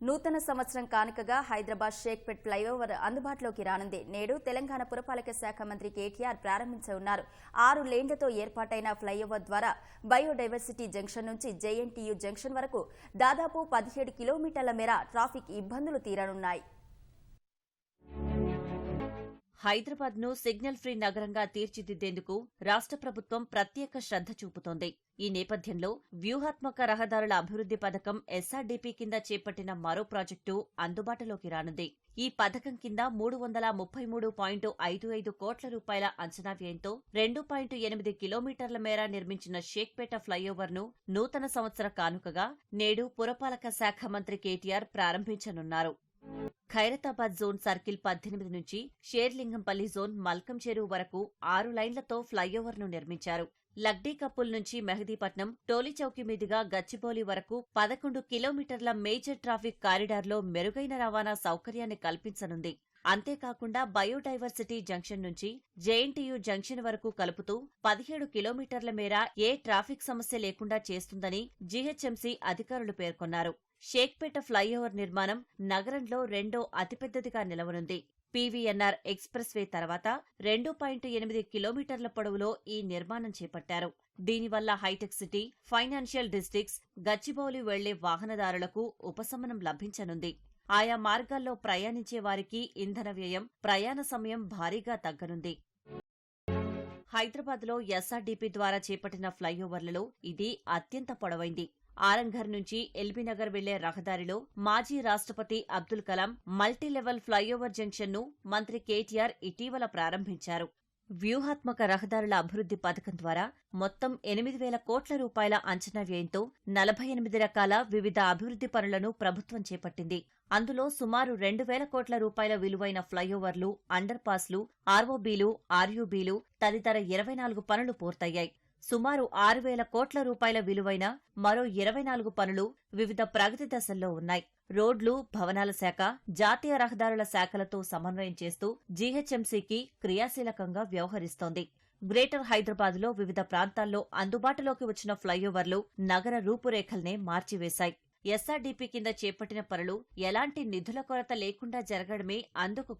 నూతన సంవత్సరం కానుకగా హైదరాబాద్ షేక్పేట్ ఫ్లైఓవర్ అందుబాటులోకి రానుంది. నేడు తెలంగాణ పురపాలక శాఖ మంత్రి కేటీఆర్ ప్రారంభించనున్నారు. 6 లేన్లతో ఏర్పాటైన ఫ్లైఓవర్ ద్వారా బయోడైవర్సిటీ జంక్షన్ నుంచి జేఎన్టీయూ జంక్షన్ వరకు దాదాపు 17 కిలోమీటర్ల మేర ట్రాఫిక్ ఇబ్బందులు తీరనున్నాయి. హైదరాబాద్ ను సిగ్నల్ ఫ్రీ నగరంగా తీర్చిదిద్దేందుకు రాష్ట్ర ప్రభుత్వం ప్రత్యేక శ్రద్ధ చూపుతోంది. ఈ నేపథ్యంలో వ్యూహాత్మక రహదారుల అభివృద్ది పథకం ఎస్ఆర్డీపీ కింద చేపట్టిన మరో ప్రాజెక్టు అందుబాటులోకి రానుంది. ఈ పథకం కింద 333.55 కోట్ల రూపాయల అంచనా వ్యయంతో 2.8 కిలోమీటర్ల మేర నిర్మించిన షేక్పేట ఫ్లైఓవర్ ను నూతన సంవత్సర కానుకగా నేడు పురపాలక శాఖ మంత్రి కేటీఆర్ ప్రారంభించనున్నారు. ఖైరతాబాద్ జోన్ సర్కిల్ 18 నుంచి షేర్లింగంపల్లి జోన్ మల్కం చెరువు వరకు 6 లైన్లతో ఫ్లైఓవర్ ను నిర్మించారు. లగ్డీకప్పుల్ నుంచి మెహదీపట్నం, టోలీచౌకీ మీదుగా గచ్చిబౌలి వరకు 11 కిలోమీటర్ల మేజర్ ట్రాఫిక్ కారిడార్లో మెరుగైన రవాణా సౌకర్యాన్ని కల్పించనుంది. అంతేకాకుండా బయోడైవర్సిటీ జంక్షన్ నుంచి జేఎన్టీయూ జంక్షన్ వరకు కలుపుతూ 17 కిలోమీటర్ల మేర ఏ ట్రాఫిక్ సమస్య లేకుండా చేస్తుందని జీహెచ్ఎంసీ అధికారులు పేర్కొన్నారు. షేక్పేట ఫ్లైఓవర్ నిర్మాణం నగరంలో రెండో అతిపెద్దదిగా నిలవనుంది. పీవీఎన్ఆర్ ఎక్స్ప్రెస్ వే తర్వాత 2.8 కిలోమీటర్ల పొడవులో ఈ నిర్మాణం చేపట్టారు. దీనివల్ల హైటెక్ సిటీ, ఫైనాన్షియల్ డిస్ట్రిక్ట్స్, గచ్చిబౌలి వెళ్లే వాహనదారులకు ఉపశమనం లభించనుంది. ఆయా మార్గాల్లో ప్రయాణించే వారికి ఇంధన వ్యయం, ప్రయాణ సమయం భారీగా తగ్గనుంది. హైదరాబాద్లో ఎస్ఆర్డీపీ ద్వారా చేపట్టిన ఫ్లైఓవర్లలో ఇది అత్యంత పొడవైంది. ఆరంఘర్ నుంచి ఎల్బీనగర్ వెళ్లే రహదారిలో మాజీ రాష్ట్రపతి Abdul Kalam multilevel flyover junction ను మంత్రి కేటీఆర్ ఇటీవల ప్రారంభించారు. వ్యూహాత్మక రహదారుల అభివృద్ది పథకం ద్వారా మొత్తం 8,000 కోట్ల రూపాయల అంచనా వ్యయంతో 48 రకాల వివిధ అభివృద్ది పనులను ప్రభుత్వం చేపట్టింది. అందులో సుమారు 2,000 కోట్ల రూపాయల విలువైన ఫ్లైఓవర్లు, అండర్ పాస్లు, ఆర్ఓబీలు, ఆర్యూబీలు తదితర 24 పనులు పూర్తయ్యాయి. సుమారు 6,000 కోట్ల రూపాయల విలువైన మరో 24 పనులు వివిధ ప్రగతి దశల్లో ఉన్నాయి. రోడ్లు, భవనాల శాఖ, జాతీయ రహదారుల శాఖలతో సమన్వయం చేస్తూ జీహెచ్ఎంసీకి క్రియాశీలకంగా వ్యవహరిస్తోంది. గ్రేటర్ హైదరాబాద్లో వివిధ ప్రాంతాల్లో అందుబాటులోకి వచ్చిన ఫ్లైఓవర్లు నగర రూపురేఖల్నే మార్చివేశాయి. ఎస్ఆర్డీపీ కింద చేపట్టిన పనులు ఎలాంటి నిధుల కొరత లేకుండా జరగడమే అందుకు